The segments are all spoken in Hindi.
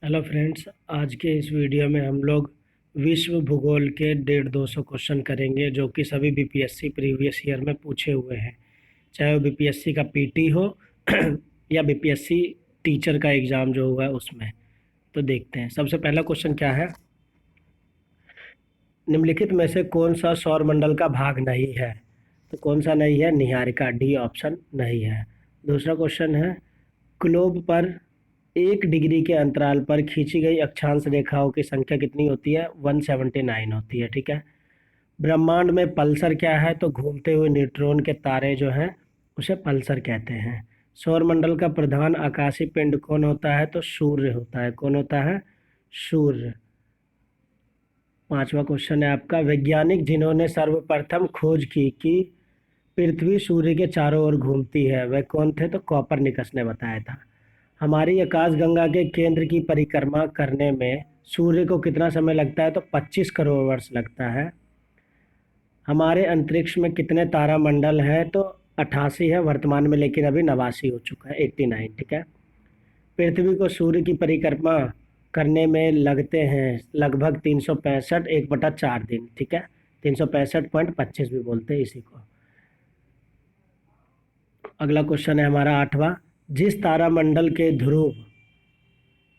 हेलो फ्रेंड्स, आज के इस वीडियो में हम लोग विश्व भूगोल के 150-200 क्वेश्चन करेंगे जो कि सभी बीपीएससी प्रीवियस ईयर में पूछे हुए हैं, चाहे वो बीपीएससी का पीटी हो या बीपीएससी टीचर का एग्ज़ाम जो हुआ है उसमें। तो देखते हैं, सबसे पहला क्वेश्चन क्या है। निम्नलिखित में से कौन सा सौर मंडल का भाग नहीं है? तो कौन सा नहीं है? निहारिका, डी ऑप्शन नहीं है। दूसरा क्वेश्चन है, ग्लोब पर 1 डिग्री के अंतराल पर खींची गई अक्षांश रेखाओं की संख्या कितनी होती है? 179 होती है। ठीक है। ब्रह्मांड में पल्सर क्या है? तो घूमते हुए न्यूट्रॉन के तारे जो हैं उसे पल्सर कहते हैं। सौरमंडल का प्रधान आकाशीय पिंड कौन होता है? तो सूर्य होता है। कौन होता है? सूर्य। पांचवा क्वेश्चन है आपका, वैज्ञानिक जिन्होंने सर्वप्रथम खोज की कि पृथ्वी सूर्य के चारों ओर घूमती है, वह कौन थे? तो कॉपरनिकस ने बताया था। हमारी आकाशगंगा के केंद्र की परिक्रमा करने में सूर्य को कितना समय लगता है? तो 25 करोड़ वर्ष लगता है। हमारे अंतरिक्ष में कितने तारामंडल हैं? तो 88 है वर्तमान में, लेकिन अभी 89 हो चुका है, 89। ठीक है। पृथ्वी को सूर्य की परिक्रमा करने में लगते हैं लगभग 365 1/4 दिन। ठीक है। 365.25 भी बोलते हैं इसी को। अगला क्वेश्चन है हमारा आठवां, जिस तारामंडल के ध्रुव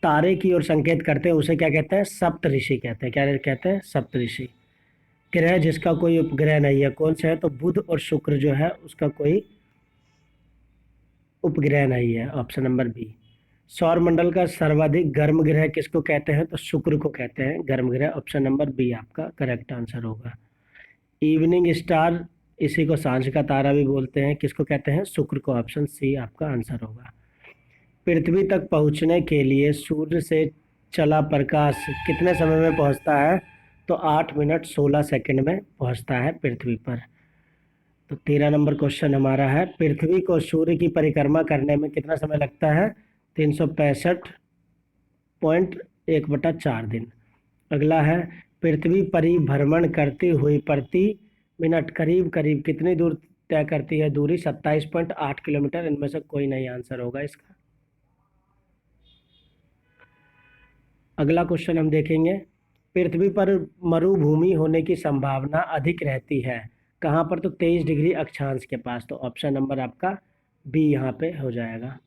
तारे की ओर संकेत करते हैं उसे क्या कहते हैं? सप्तऋषि कहते हैं। क्या कहते हैं? सप्तऋषि। ग्रह जिसका कोई उपग्रह नहीं है, कौन सा है? तो बुध और शुक्र जो है उसका कोई उपग्रह नहीं है, ऑप्शन नंबर बी। सौर मंडल का सर्वाधिक गर्म ग्रह किसको कहते हैं? तो शुक्र को कहते हैं गर्म ग्रह, ऑप्शन नंबर बी आपका करेक्ट आंसर होगा। इवनिंग स्टार, इसी को सांझ का तारा भी बोलते हैं, किसको कहते हैं? शुक्र को, ऑप्शन सी आपका आंसर होगा। पृथ्वी तक पहुंचने के लिए सूर्य से चला प्रकाश कितने समय में पहुंचता है? तो 8 मिनट 16 सेकंड में पहुंचता है पृथ्वी पर। तो 13 नंबर क्वेश्चन हमारा है, पृथ्वी को सूर्य की परिक्रमा करने में कितना समय लगता है? 365.1/4 दिन। अगला है, पृथ्वी परिभ्रमण करती हुई प्रति मिनट करीब करीब कितनी दूर तय करती है? दूरी 27.8 किलोमीटर। इनमें से कोई नहीं आंसर होगा इसका। अगला क्वेश्चन हम देखेंगे, पृथ्वी पर मरुभूमि होने की संभावना अधिक रहती है कहाँ पर? तो 23 डिग्री अक्षांश के पास। तो ऑप्शन नंबर आपका बी यहाँ पे हो जाएगा।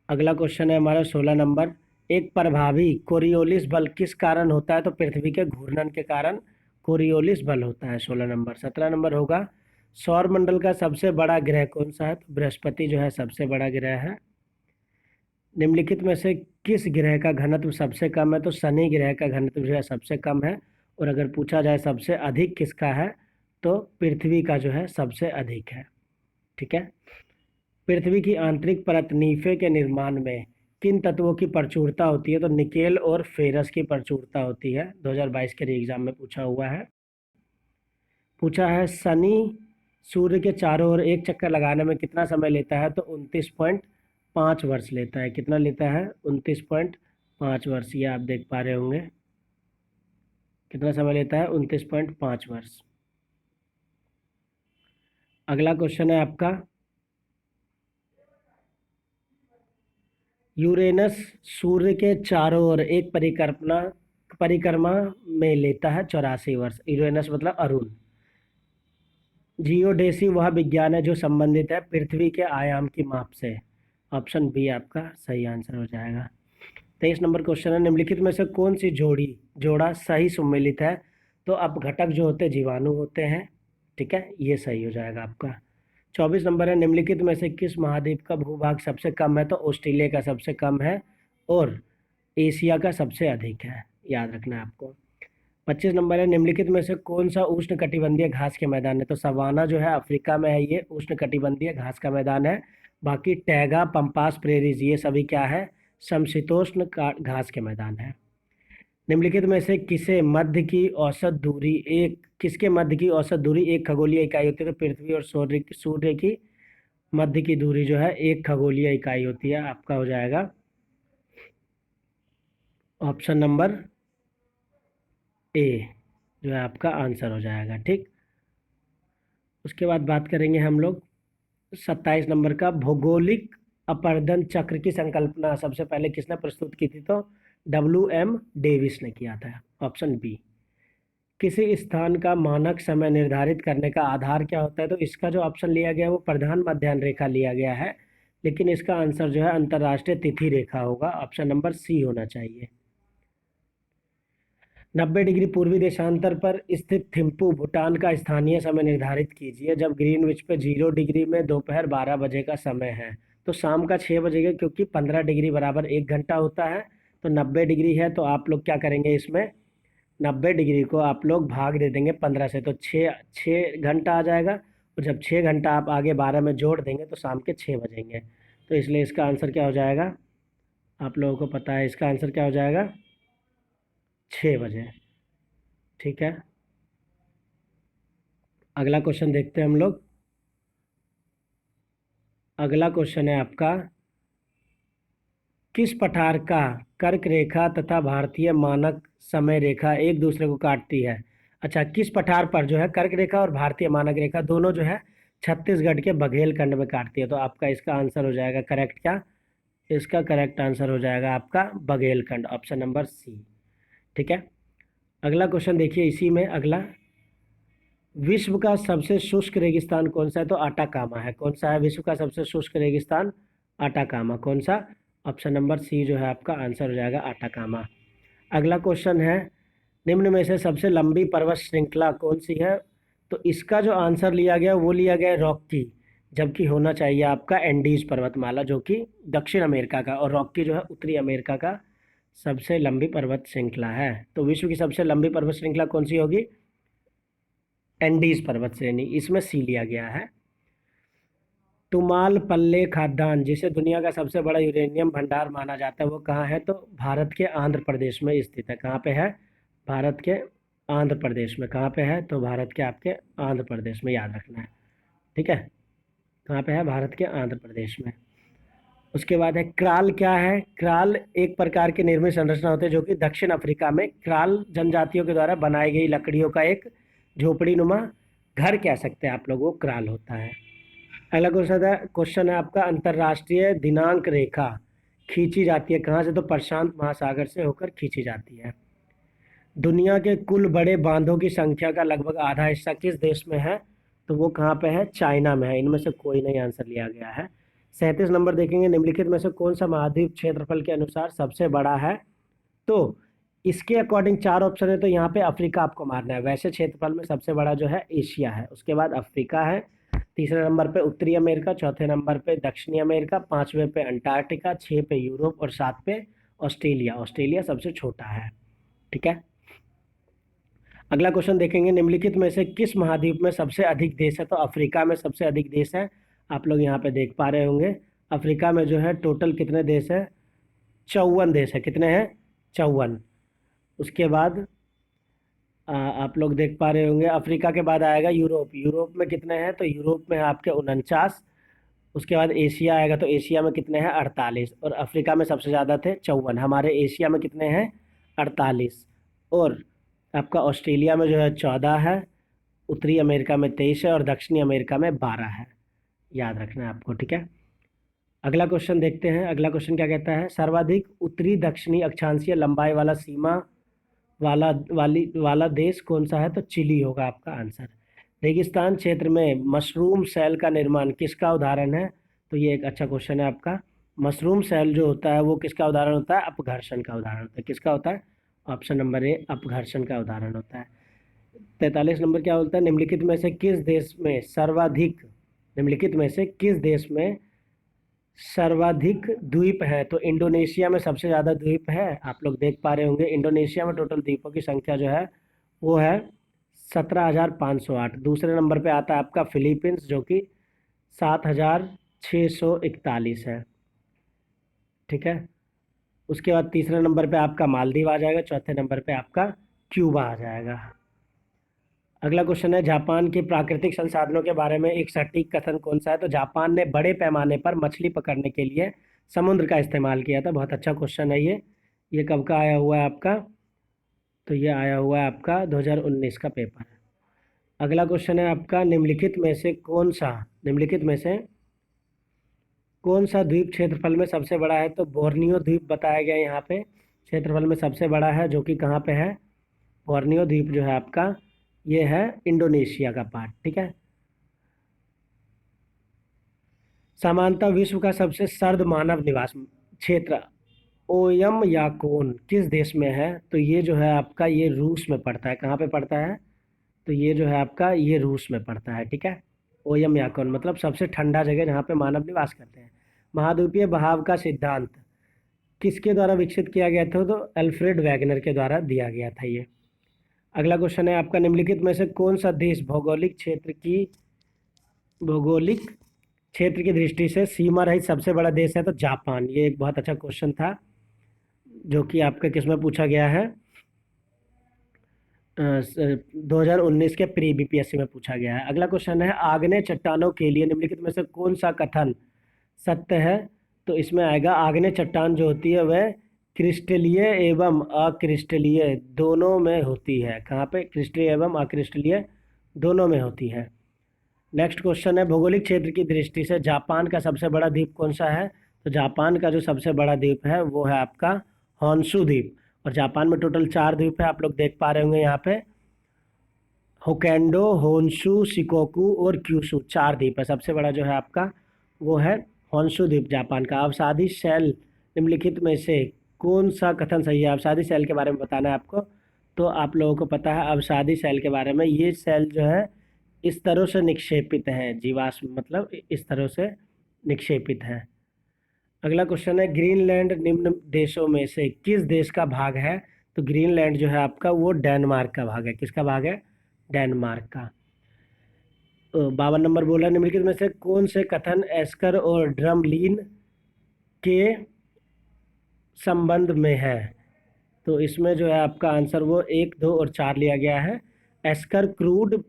अगला क्वेश्चन है हमारा 16 नंबर, एक प्रभावी कोरियोलिस बल किस कारण होता है? तो पृथ्वी के घूर्णन के कारण कोरियोलिस बल होता है, 16 नंबर। 17 नंबर होगा, सौर मंडल का सबसे बड़ा ग्रह कौन सा है? तो बृहस्पति जो है सबसे बड़ा ग्रह है। निम्नलिखित में से किस ग्रह का घनत्व सबसे कम है? तो शनि ग्रह का घनत्व जो है सबसे कम है। और अगर पूछा जाए सबसे अधिक किसका है, तो पृथ्वी का जो है सबसे अधिक है। ठीक है। पृथ्वी की आंतरिक परत नीफे के निर्माण में किन तत्वों की प्रचुरता होती है? तो निकेल और फेरस की प्रचुरता होती है। 2022 के एग्जाम में पूछा हुआ है। पूछा है, शनि सूर्य के चारों ओर एक चक्कर लगाने में कितना समय लेता है? तो 29.5 वर्ष लेता है। कितना लेता है? 29.5 वर्ष। ये आप देख पा रहे होंगे कितना समय लेता है, 29.5 वर्ष। अगला क्वेश्चन है आपका, यूरेनस सूर्य के चारों ओर एक परिक्रमा में लेता है 84 वर्ष। यूरेनस मतलब अरुण। जियोडेसी वह विज्ञान है जो संबंधित है पृथ्वी के आयाम की माप से। ऑप्शन बी आपका सही आंसर हो जाएगा। 23 नंबर क्वेश्चन है, निम्नलिखित में से कौन सी जोड़ा सही सुमेलित है? तो अपघटक जो होते जीवाणु होते हैं। ठीक है, ये सही हो जाएगा आपका। 24 नंबर है, निम्नलिखित में से किस महाद्वीप का भूभाग सबसे कम है? तो ऑस्ट्रेलिया का सबसे कम है और एशिया का सबसे अधिक है, याद रखना है आपको। 25 नंबर है, निम्नलिखित में से कौन सा उष्ण कटिबंधीय घास के मैदान है? तो सवाना जो है अफ्रीका में है, ये उष्ण कटिबंधीय घास का मैदान है। बाकी टैगा, पंपास, प्रेरीज ये सभी क्या है? समशीतोष्ण घास के मैदान है। निम्नलिखित में से किसके मध्य की औसत दूरी 1 खगोलीय इकाई होती है? तो पृथ्वी और सूर्य की मध्य की दूरी जो है 1 खगोलीय इकाई होती है। आपका हो जाएगा ऑप्शन नंबर ए, जो है आपका आंसर हो जाएगा। ठीक। उसके बाद बात करेंगे हम लोग 27 नंबर का, भौगोलिक अपरदन चक्र की संकल्पना सबसे पहले किसने प्रस्तुत की थी? तो WM डेविस ने किया था। Option B. किसी स्थान का मानक समय निर्धारित करने का आधार क्या होता है? तो इसका जो ऑप्शन लिया गया है वो प्रधान मध्याह्न रेखा लिया गया है, लेकिन इसका आंसर जो है अंतर्राष्ट्रीय तिथि रेखा होगा। ऑप्शन नंबर सी होना चाहिए। 90 डिग्री पूर्वी देशांतर पर स्थित थिम्पू भूटान का स्थानीय समय निर्धारित कीजिए जब ग्रीनविच पे 0 डिग्री में दोपहर 12 बजे का समय है। तो शाम का 6 बजे का, क्योंकि 15 डिग्री बराबर 1 घंटा होता है, तो 90 डिग्री है, तो आप लोग क्या करेंगे इसमें 90 डिग्री को आप लोग भाग दे देंगे 15 से, तो 6 घंटा आ जाएगा। और जब 6 घंटा आप आगे 12 में जोड़ देंगे तो शाम के 6 बजेंगे। तो इसलिए इसका आंसर क्या हो जाएगा? आप लोगों को पता है इसका आंसर क्या हो जाएगा? 6 बजे। ठीक है, अगला क्वेश्चन देखते हैं हम लोग। अगला क्वेश्चन है आपका, किस पठार का कर्क रेखा तथा भारतीय मानक समय रेखा एक दूसरे को काटती है? अच्छा, किस पठार पर जो है कर्क रेखा और भारतीय मानक रेखा दोनों जो है छत्तीसगढ़ के बघेलखंड में काटती है? तो आपका इसका आंसर हो जाएगा करेक्ट क्या? इसका करेक्ट आंसर हो जाएगा आपका बघेलखंड, ऑप्शन नंबर सी। ठीक है, अगला क्वेश्चन देखिए इसी में अगला। विश्व का सबसे शुष्क रेगिस्तान कौन सा है? तो आटाकामा है। कौन सा है विश्व का सबसे शुष्क रेगिस्तान? आटाकामा। कौन सा? ऑप्शन नंबर सी जो है आपका आंसर हो जाएगा आटाकामा। अगला क्वेश्चन है, निम्न में से सबसे लंबी पर्वत श्रृंखला कौन सी है? तो इसका जो आंसर लिया गया वो लिया गया रॉकी, जबकि होना चाहिए आपका एंडीज पर्वतमाला, जो कि दक्षिण अमेरिका का, और रॉकी जो है उत्तरी अमेरिका का सबसे लंबी पर्वत श्रृंखला है। तो विश्व की सबसे लंबी पर्वत श्रृंखला कौन सी होगी? एंडीज पर्वत श्रेणी, इसमें सी लिया गया है। तुमालपल्ले खाद्यान्न, जिसे दुनिया का सबसे बड़ा यूरेनियम भंडार माना जाता है, वो कहाँ है? तो भारत के आंध्र प्रदेश में स्थित है। कहाँ पे है? भारत के आंध्र प्रदेश में। कहाँ पे है? तो भारत के आपके आंध्र प्रदेश में, याद रखना है। ठीक है, कहाँ पे है? भारत के आंध्र प्रदेश में। उसके बाद है क्राल। क्या है क्राल? एक प्रकार की निर्मित संरचना होती है जो कि दक्षिण अफ्रीका में क्राल जनजातियों के द्वारा बनाई गई लकड़ियों का एक झोपड़ी नुमा घर कह सकते हैं आप लोग, वो क्राल होता है। अगला क्वेश्चन है आपका, अंतर्राष्ट्रीय दिनांक रेखा खींची जाती है कहाँ से? तो प्रशांत महासागर से होकर खींची जाती है। दुनिया के कुल बड़े बांधों की संख्या का लगभग आधा हिस्सा किस देश में है? तो वो कहाँ पे है? चाइना में है। इनमें से कोई नहीं आंसर लिया गया है। 37 नंबर देखेंगे, निम्नलिखित में से कौन सा महाद्वीप क्षेत्रफल के अनुसार सबसे बड़ा है? तो इसके अकॉर्डिंग 4 ऑप्शन है, तो यहाँ पे अफ्रीका आपको मारना है। वैसे क्षेत्रफल में सबसे बड़ा जो है एशिया है, उसके बाद अफ्रीका है, तीसरे नंबर पे उत्तरी अमेरिका, चौथे नंबर पे दक्षिणी अमेरिका, पांचवे पे अंटार्कटिका, 6 पे यूरोप और 7 पे ऑस्ट्रेलिया। ऑस्ट्रेलिया सबसे छोटा है। ठीक है, अगला क्वेश्चन देखेंगे, निम्नलिखित में से किस महाद्वीप में सबसे अधिक देश है? तो अफ्रीका में सबसे अधिक देश है। आप लोग यहाँ पे देख पा रहे होंगे, अफ्रीका में जो है टोटल कितने देश है? 54 देश है। कितने हैं? 54। उसके बाद आप लोग देख पा रहे होंगे, अफ्रीका के बाद आएगा यूरोप। यूरोप में कितने हैं? तो यूरोप में आपके 49। उसके बाद एशिया आएगा, तो एशिया में कितने हैं? 48। और अफ्रीका में सबसे ज़्यादा थे 54। हमारे एशिया में कितने हैं? 48। और आपका ऑस्ट्रेलिया में जो है 14 है, उत्तरी अमेरिका में 23 है, और दक्षिणी अमेरिका में 12 है। याद रखना है आपको। ठीक है, अगला क्वेश्चन देखते हैं। अगला क्वेश्चन क्या कहता है, सर्वाधिक उत्तरी दक्षिणी अक्षांशीय लंबाई वाला सीमा वाला देश कौन सा है? तो चिली होगा आपका आंसर। रेगिस्तान क्षेत्र में मशरूम सेल का निर्माण किसका उदाहरण है? तो ये एक अच्छा क्वेश्चन है आपका। मशरूम सेल जो होता है वो किसका उदाहरण होता है? अपघर्षण का उदाहरण होता है। किसका होता है? ऑप्शन नंबर ए, अपघर्षण का उदाहरण होता है। 43 नंबर क्या बोलता है, निम्नलिखित में से किस देश में सर्वाधिक द्वीप है? तो इंडोनेशिया में सबसे ज़्यादा द्वीप है। आप लोग देख पा रहे होंगे, इंडोनेशिया में टोटल द्वीपों की संख्या जो है वो है 17,508। दूसरे नंबर पे आता है आपका फिलीपींस, जो कि 7,641 है। ठीक है, उसके बाद तीसरे नंबर पे आपका मालदीव आ जाएगा, चौथे नंबर पे आपका क्यूबा आ जाएगा। अगला क्वेश्चन है, जापान के प्राकृतिक संसाधनों के बारे में एक सटीक कथन कौन सा है? तो जापान ने बड़े पैमाने पर मछली पकड़ने के लिए समुद्र का इस्तेमाल किया था। बहुत अच्छा क्वेश्चन है ये कब का आया हुआ है आपका? तो ये आया हुआ है आपका 2019 का पेपर। अगला क्वेश्चन है आपका, निम्नलिखित में से कौन सा द्वीप क्षेत्रफल में सबसे बड़ा है? तो बोर्नियो द्वीप बताया गया यहाँ पे क्षेत्रफल में सबसे बड़ा है, जो कि कहाँ पे है? बोर्नियो द्वीप जो है आपका, ये है इंडोनेशिया का पार्ट, ठीक है। सामान्यतः विश्व का सबसे सर्द मानव निवास क्षेत्र ओयम याकोन किस देश में है? तो ये जो है आपका, ये रूस में पड़ता है। कहाँ पे पड़ता है? तो ये जो है आपका, ये रूस में पड़ता है, ठीक है। ओयम याकोन मतलब सबसे ठंडा जगह जहाँ पे मानव निवास करते हैं। महाद्वीपीय बहाव का सिद्धांत किसके द्वारा विकसित किया गया था? तो अल्फ्रेड वैगनर के द्वारा दिया गया था ये। अगला क्वेश्चन है आपका, निम्नलिखित में से कौन सा देश भौगोलिक क्षेत्र की दृष्टि से सीमा रहित सबसे बड़ा देश है? तो जापान। ये एक बहुत अच्छा क्वेश्चन था, जो कि आपका किस में पूछा गया है? 2019 के प्री बीपीएससी में पूछा गया है। अगला क्वेश्चन है, आग्नेय चट्टानों के लिए निम्नलिखित में से कौन सा कथन सत्य है? तो इसमें आएगा, आग्नेय चट्टान जो होती है वह क्रिस्टलीय एवं अक्रिस्टलीय दोनों में होती है। कहाँ पे? क्रिस्टलीय एवं अक्रिस्टलीय दोनों में होती है। नेक्स्ट क्वेश्चन है, भौगोलिक क्षेत्र की दृष्टि से जापान का सबसे बड़ा द्वीप कौन सा है? तो जापान का जो सबसे बड़ा द्वीप है वो है आपका होन्शु द्वीप। और जापान में टोटल 4 द्वीप है, आप लोग देख पा रहे होंगे यहाँ पे, होकैंडो, होन्शु, शिकोकू और क्यूशु, 4 द्वीप है। सबसे बड़ा जो है आपका वो है होन्शु द्वीप जापान का। अवसादी सेल निम्नलिखित में से कौन सा कथन सही है? अवसादी सेल के बारे में बताना है आपको। तो आप लोगों को पता है अवसादी सेल के बारे में, ये सेल जो है इस तरह से निक्षेपित है, जीवाश्म मतलब इस तरह से निक्षेपित है। अगला क्वेश्चन है, ग्रीनलैंड निम्न देशों में से किस देश का भाग है? तो ग्रीनलैंड जो है आपका वो डेनमार्क का भाग है। किसका भाग है? डेनमार्क का। 52 नंबर बोला, निम्नलिखित में से कौन से कथन एस्कर और ड्रमलीन के संबंध में है? तो इसमें जो है आपका आंसर वो 1, 2 और 4 लिया गया है। एस्कर क्रूड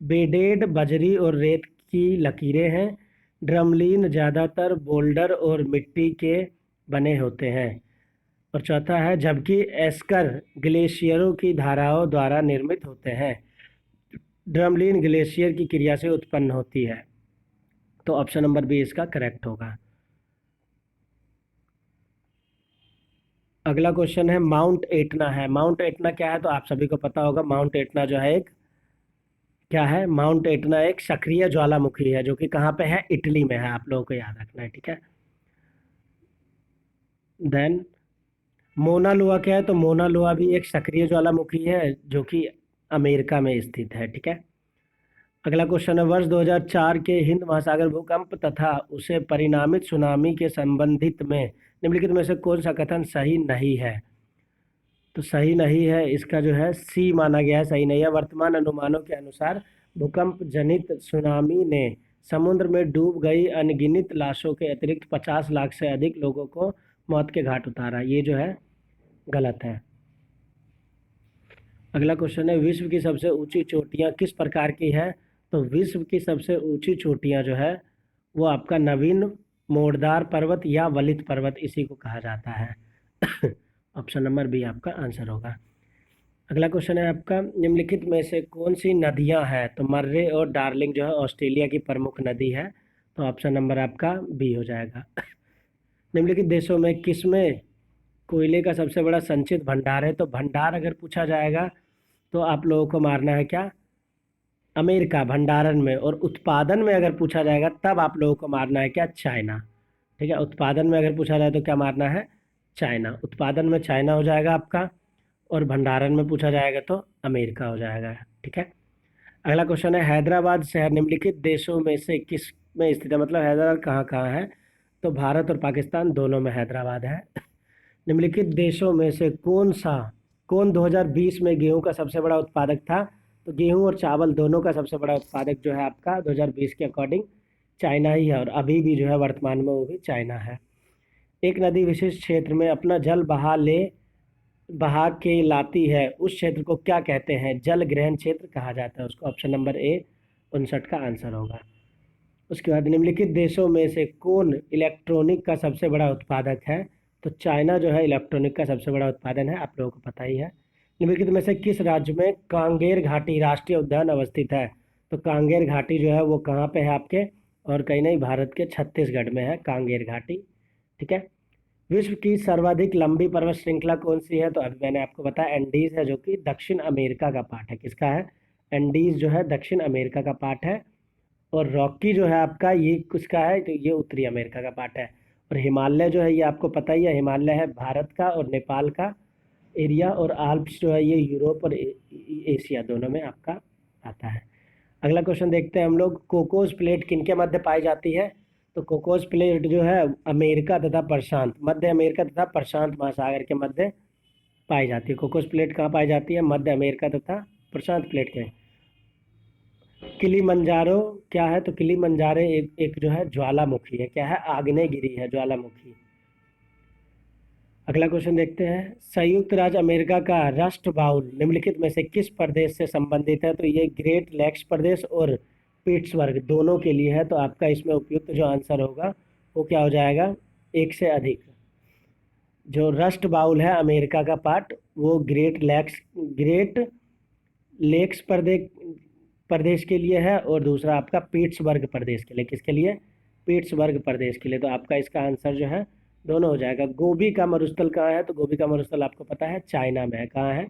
बेडेड बजरी और रेत की लकीरें हैं। ड्रमलीन ज़्यादातर बोल्डर और मिट्टी के बने होते हैं। और चौथा है, जबकि एस्कर ग्लेशियरों की धाराओं द्वारा निर्मित होते हैं। ड्रमलीन ग्लेशियर की क्रिया से उत्पन्न होती है। तो ऑप्शन नंबर बी इसका करेक्ट होगा। अगला क्वेश्चन है, माउंट एटना है। माउंट एटना क्या है? तो आप सभी को पता होगा, माउंट एटना जो है एक क्या है? माउंट एटना एक सक्रिय ज्वालामुखी है, जो कि कहाँ पे है? इटली में है। आप लोगों को याद रखना है, ठीक है। देन मोना लोआ क्या है? तो मोना लोआ भी एक सक्रिय ज्वालामुखी है, जो कि अमेरिका में स्थित है, ठीक है। अगला क्वेश्चन है, वर्ष 2004 के हिंद महासागर भूकंप तथा उसे परिणामित सुनामी के संबंधित में निम्नलिखित में से कौन सा कथन सही नहीं है? तो सही नहीं है इसका जो है सी माना गया है, सही नहीं है। वर्तमान अनुमानों के अनुसार भूकंप जनित सुनामी ने समुद्र में डूब गई अनगिनत लाशों के अतिरिक्त 50 लाख से अधिक लोगों को मौत के घाट उतारा। ये जो है गलत है। अगला क्वेश्चन है, विश्व की सबसे ऊंची चोटियां किस प्रकार की है? तो विश्व की सबसे ऊंची चोटियां जो है वो आपका नवीन मोड़दार पर्वत या वलित पर्वत, इसी को कहा जाता है। ऑप्शन नंबर बी आपका आंसर होगा। अगला क्वेश्चन है आपका, निम्नलिखित में से कौन सी नदियां हैं? तो मर्रे और डार्लिंग जो है ऑस्ट्रेलिया की प्रमुख नदी है। तो ऑप्शन नंबर आपका बी हो जाएगा। निम्नलिखित देशों में किसमें कोयले का सबसे बड़ा संचित भंडार है? तो भंडार अगर पूछा जाएगा तो आप लोगों को मारना है क्या? अमेरिका भंडारण में। और उत्पादन में अगर पूछा जाएगा तब आप लोगों को मारना है क्या? चाइना, ठीक है। उत्पादन में अगर पूछा जाए तो क्या मारना है? चाइना। उत्पादन में चाइना हो जाएगा आपका, और भंडारण में पूछा जाएगा तो अमेरिका हो जाएगा, ठीक है। अगला क्वेश्चन है, हैदराबाद शहर निम्नलिखित देशों में से किस में स्थित है? मतलब हैदराबाद कहाँ कहाँ है? तो भारत और पाकिस्तान दोनों में हैदराबाद है। निम्नलिखित देशों में से कौन 2020 में गेहूं का सबसे बड़ा उत्पादक था? तो गेहूं और चावल दोनों का सबसे बड़ा उत्पादक जो है आपका 2020 के अकॉर्डिंग चाइना ही है, और अभी भी जो है वर्तमान में वो भी चाइना है। एक नदी विशिष्ट क्षेत्र में अपना जल बहा के लाती है, उस क्षेत्र को क्या कहते हैं? जल ग्रहण क्षेत्र कहा जाता है उसको। ऑप्शन नंबर ए 59 का आंसर होगा। उसके बाद, निम्नलिखित देशों में से कौन इलेक्ट्रॉनिक का सबसे बड़ा उत्पादक है? तो चाइना जो है इलेक्ट्रॉनिक का सबसे बड़ा उत्पादन है, आप लोगों को पता ही है। निम्नलिखित में से किस राज्य में कांगेर घाटी राष्ट्रीय उद्यान अवस्थित है? तो कांगेर घाटी जो है वो कहाँ पे है? आपके और कहीं नहीं, भारत के छत्तीसगढ़ में है कांगेर घाटी। ठीक है। विश्व की सर्वाधिक लंबी पर्वत श्रृंखला कौन सी है? तो अभी मैंने आपको बताया एंडीज है, जो कि दक्षिण अमेरिका का पार्ट है। किसका है? एंडीज जो है दक्षिण अमेरिका का पार्ट है। और रॉकी जो है आपका, ये किसका है? तो ये उत्तरी अमेरिका का पार्ट है। और हिमालय जो है, ये आपको पता ही है, हिमालय है भारत का और नेपाल का एरिया। और आल्प्स जो है ये यूरोप और एशिया दोनों में आपका आता है। अगला क्वेश्चन देखते हैं हम लोग, कोकोस प्लेट किनके मध्य पाई जाती है? तो कोकोस प्लेट जो है अमेरिका तथा प्रशांत, मध्य अमेरिका तथा प्रशांत महासागर के मध्य पाई जाती है। कोकोस प्लेट कहाँ पाई जाती है? मध्य अमेरिका तथा प्रशांत प्लेट के। किलिमंजारो क्या है? तो किलिमंजारो एक जो है ज्वालामुखी है। क्या है? आग्नेयगिरी है, ज्वालामुखी। अगला क्वेश्चन देखते हैं, संयुक्त राज्य अमेरिका का राष्ट्र बाउल निम्नलिखित में से किस प्रदेश से संबंधित है? तो ये ग्रेट लेक्स प्रदेश और पिट्सबर्ग दोनों के लिए है। तो आपका इसमें उपयुक्त जो आंसर होगा वो क्या हो जाएगा? एक से अधिक। जो रस्ट बाउल है अमेरिका का पार्ट, वो ग्रेट लेक्स प्रदेश के लिए है। और दूसरा आपका पिट्सबर्ग प्रदेश के लिए। किसके लिए? पिट्सबर्ग प्रदेश के लिए। तो आपका इसका आंसर जो है दोनों हो जाएगा। गोभी का मरुस्थल कहाँ है? तो गोभी का मरुस्थल आपको पता है चाइना में है। कहाँ है?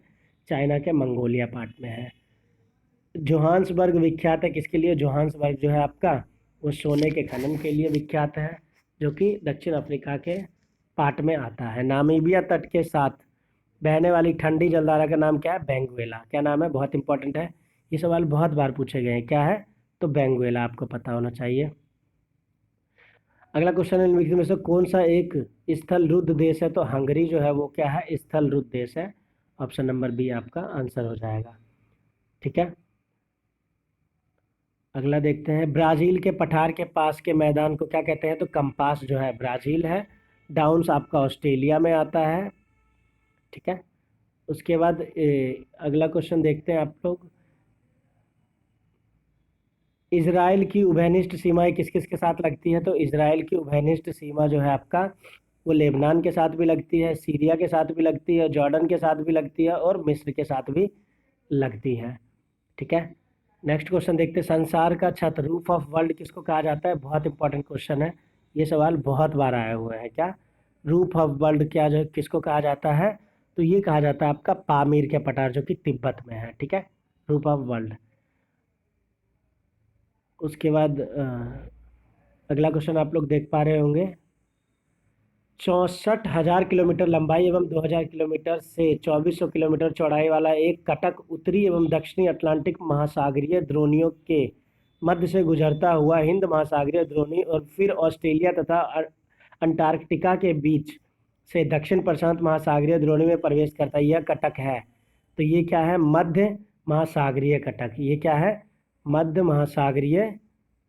चाइना के मंगोलिया पार्ट में है। जोहान्सबर्ग विख्यात है किसके लिए? जोहान्सबर्ग जो है आपका, वो सोने के खनन के लिए विख्यात है, जो कि दक्षिण अफ्रीका के पार्ट में आता है। नामीबिया तट के साथ बहने वाली ठंडी जलधारा का नाम क्या है? बेंगुएला। क्या नाम है? बहुत इंपॉर्टेंट है, ये सवाल बहुत बार पूछे गए हैं। क्या है? तो बेंगुएला आपको पता होना चाहिए। अगला क्वेश्चन है, निम्नलिखित में से कौन सा एक स्थल रुद्ध देश है? तो हंगरी जो है वो क्या है? स्थल रुद्ध देश है। ऑप्शन नंबर बी आपका आंसर हो जाएगा। ठीक है। अगला देखते हैं, ब्राजील के पठार के पास के मैदान को क्या कहते हैं? तो कंपास जो है ब्राजील है। डाउन्स आपका ऑस्ट्रेलिया में आता है। ठीक है। उसके बाद अगला क्वेश्चन देखते हैं आप लोग, इजराइल की उभयनिष्ठ सीमाएं किस किस के साथ लगती है? तो इजराइल की उभयनिष्ठ सीमा जो है आपका, वो लेबनान के साथ भी लगती है, सीरिया के साथ भी लगती है, जॉर्डन के साथ भी लगती है और मिस्र के साथ भी लगती है। ठीक है। नेक्स्ट क्वेश्चन देखते हैं, संसार का छत रूफ ऑफ वर्ल्ड किसको कहा जाता है? बहुत इंपॉर्टेंट क्वेश्चन है, ये सवाल बहुत बार आया हुआ है। क्या रूफ ऑफ वर्ल्ड क्या जो किसको कहा जाता है? तो ये कहा जाता है आपका पामीर के पठार, जो कि तिब्बत में है। ठीक है, रूफ ऑफ वर्ल्ड। उसके बाद अगला क्वेश्चन आप लोग देख पा रहे होंगे, 64,000 किलोमीटर लंबाई एवं 2,000 किलोमीटर से 2,400 किलोमीटर चौड़ाई वाला एक कटक उत्तरी एवं दक्षिणी अटलांटिक महासागरीय द्रोणियों के मध्य से गुजरता हुआ हिंद महासागरीय द्रोणी और फिर ऑस्ट्रेलिया तथा अंटार्कटिका के बीच से दक्षिण प्रशांत महासागरीय द्रोणी में प्रवेश करता है, यह कटक है। तो ये क्या है? मध्य महासागरीय कटक। ये क्या है? मध्य महासागरीय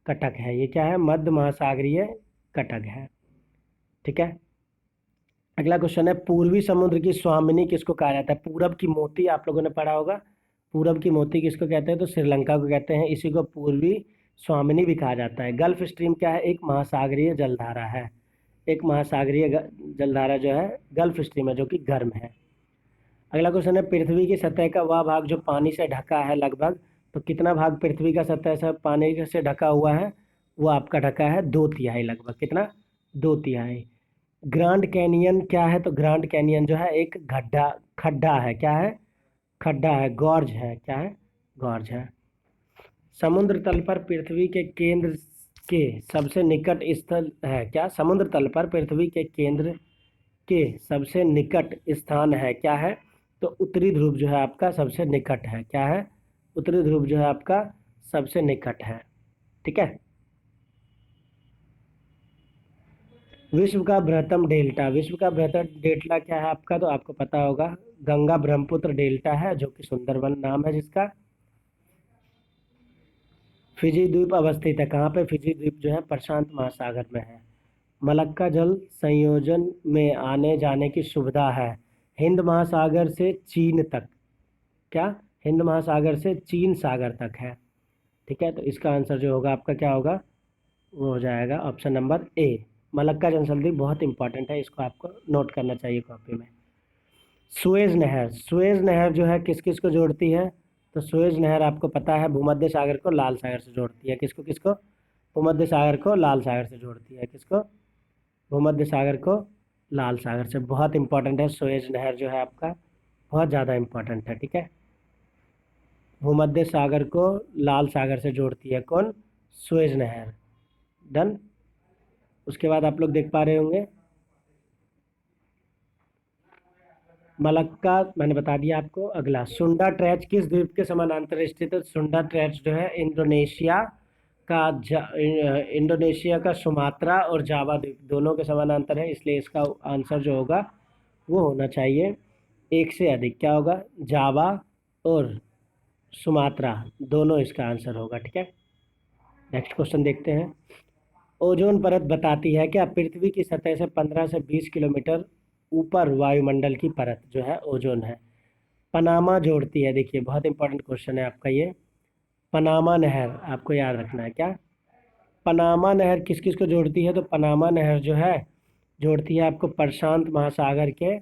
कटक है। ये क्या है? मध्य महासागरीय कटक है। ठीक है। अगला क्वेश्चन है, पूर्वी समुद्र की स्वामिनी किसको कहा जाता है? पूरब की मोती आप लोगों ने पढ़ा होगा। पूरब की मोती किसको कहते हैं? तो श्रीलंका को कहते हैं। इसी को पूर्वी स्वामिनी भी कहा जाता है। गल्फ स्ट्रीम क्या है? एक महासागरीय जलधारा है। एक महासागरीय जलधारा जो है गल्फ स्ट्रीम है, जो कि गर्म है। अगला क्वेश्चन है, पृथ्वी की सतह का वह भाग जो पानी से ढका है लगभग, तो कितना भाग पृथ्वी का सतह से पानी से ढका हुआ है? वो आपका ढका है 2/3 लगभग। कितना? 2/3। ग्रांड कैनियन क्या है? तो ग्रांड कैनियन जो है एक खड्डा है। क्या है? खड्डा है, गॉर्ज है। क्या है? गॉर्ज है। समुद्र तल पर पृथ्वी के केंद्र के सबसे निकट स्थल है। क्या? समुद्र तल पर पृथ्वी के केंद्र के सबसे निकट स्थान है। क्या है? तो उत्तरी ध्रुव जो है आपका सबसे निकट है। क्या है? उत्तरी ध्रुव जो है आपका सबसे निकट है। ठीक है। विश्व का बृहत्तम डेल्टा, विश्व का बृहत्तम डेल्टा क्या है आपका? तो आपको पता होगा, गंगा ब्रह्मपुत्र डेल्टा है, जो कि सुंदरबन नाम है जिसका। फिजी द्वीप अवस्थित है कहाँ पे? फिजी द्वीप जो है प्रशांत महासागर में है। मलक्का जल संयोजन में आने जाने की सुविधा है हिंद महासागर से चीन तक। क्या? हिंद महासागर से चीन सागर तक है। ठीक है। तो इसका आंसर जो होगा आपका क्या होगा? वो हो जाएगा ऑप्शन नंबर ए। मलक्का जनसंधि बहुत इंपॉर्टेंट है, इसको आपको नोट करना चाहिए कॉपी में। सुएज नहर, सुएज नहर जो है किस किस को जोड़ती है? तो सुएज नहर आपको पता है भूमध्य सागर को लाल सागर से जोड़ती है। किसको किसको? भूमध्य सागर को लाल सागर से जोड़ती है। किसको? भूमध्य सागर को लाल सागर से। बहुत इंपॉर्टेंट है, सुएज नहर जो है आपका बहुत ज़्यादा इंपॉर्टेंट है। ठीक है, भूमध्य सागर को लाल सागर से जोड़ती है कौन? सुएज नहर। डन। उसके बाद आप लोग देख पा रहे होंगे मलक्का, मैंने बता दिया आपको। अगला, सुंडा ट्रैच किस द्वीप के समानांतर स्थित है? सुंडा ट्रैच जो है इंडोनेशिया का सुमात्रा और जावा द्वीप दोनों के समानांतर है, इसलिए इसका आंसर जो होगा वो होना चाहिए एक से अधिक। क्या होगा? जावा और सुमात्रा दोनों इसका आंसर होगा। ठीक है, नेक्स्ट क्वेश्चन देखते हैं। ओजोन परत बताती है क्या पृथ्वी की सतह से 15 से 20 किलोमीटर ऊपर वायुमंडल की परत जो है ओजोन है। पनामा जोड़ती है, देखिए बहुत इंपॉर्टेंट क्वेश्चन है आपका ये। पनामा नहर आपको याद रखना है। क्या? पनामा नहर किस किस को जोड़ती है? तो पनामा नहर जो है जोड़ती है आपको प्रशांत महासागर के,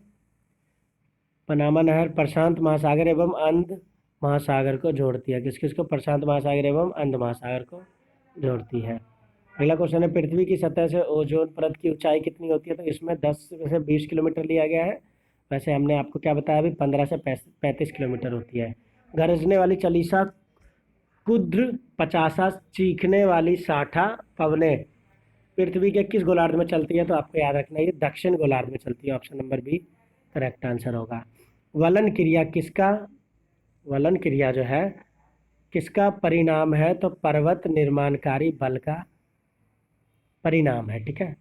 पनामा नहर प्रशांत महासागर एवं अंध महासागर को जोड़ती है। किस किस को? प्रशांत महासागर एवं अंध महासागर को जोड़ती है। अगला क्वेश्चन है, पृथ्वी की सतह से ओजोन परत की ऊंचाई कितनी होती है? तो इसमें 10 से 20 किलोमीटर लिया गया है। वैसे हमने आपको क्या बताया अभी? 15 से 35 किलोमीटर होती है। गरजने वाली चलीसा, कुद्र पचासा, चीखने वाली साठा पवने पृथ्वी के किस गोलार्ध में चलती है? तो आपको याद रखना है ये दक्षिण गोलार्ध में चलती है। Option number B correct answer होगा। वलन क्रिया किसका, वलन क्रिया जो है किसका परिणाम है? तो पर्वत निर्माणकारी बल का परिणाम है। ठीक है,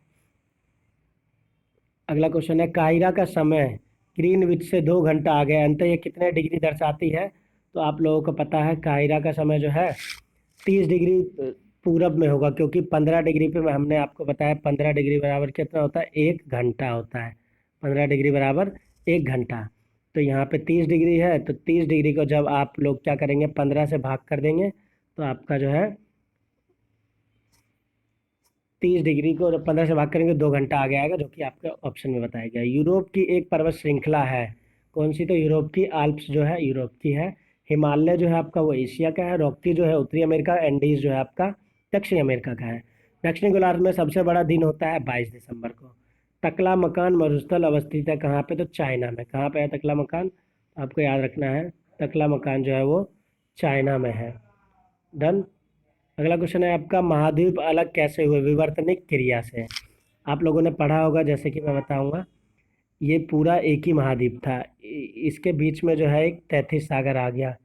अगला क्वेश्चन है, काहिरा का समय ग्रीनविच से 2 घंटा आगे है, अंततः ये कितने डिग्री दर्शाती है? तो आप लोगों को पता है काहिरा का समय जो है 30 डिग्री पूरब में होगा, क्योंकि 15 डिग्री पे हमने आपको बताया 15 डिग्री बराबर कितना होता है? 1 घंटा होता है। 15 डिग्री बराबर 1 घंटा। तो यहाँ पे 30 डिग्री है, तो 30 डिग्री को जब आप लोग क्या करेंगे 15 से भाग कर देंगे तो आपका जो है 30 डिग्री को जब 15 से भाग करेंगे 2 घंटा आगे आएगा, जो कि आपके ऑप्शन में बताया गया है। यूरोप की एक पर्वत श्रृंखला है कौन सी? तो यूरोप की आल्प्स जो है यूरोप की है। हिमालय जो है आपका वो एशिया का है। रॉकी जो है उत्तरी अमेरिका, एंडीज जो है आपका दक्षिण अमेरिका का है। दक्षिणी गोलार्ध में सबसे बड़ा दिन होता है 22 दिसंबर को। तकला मकान मरुस्थल अवस्थित है कहाँ पे? तो चाइना में। कहाँ पे है तकला मकान? आपको याद रखना है तकला मकान जो है वो चाइना में है। डन। अगला क्वेश्चन है आपका, महाद्वीप अलग कैसे हुए? विवर्तनिक क्रिया से। आप लोगों ने पढ़ा होगा, जैसे कि मैं बताऊंगा, ये पूरा एक ही महाद्वीप था। इसके बीच में जो है एक तैथिस सागर आ गया।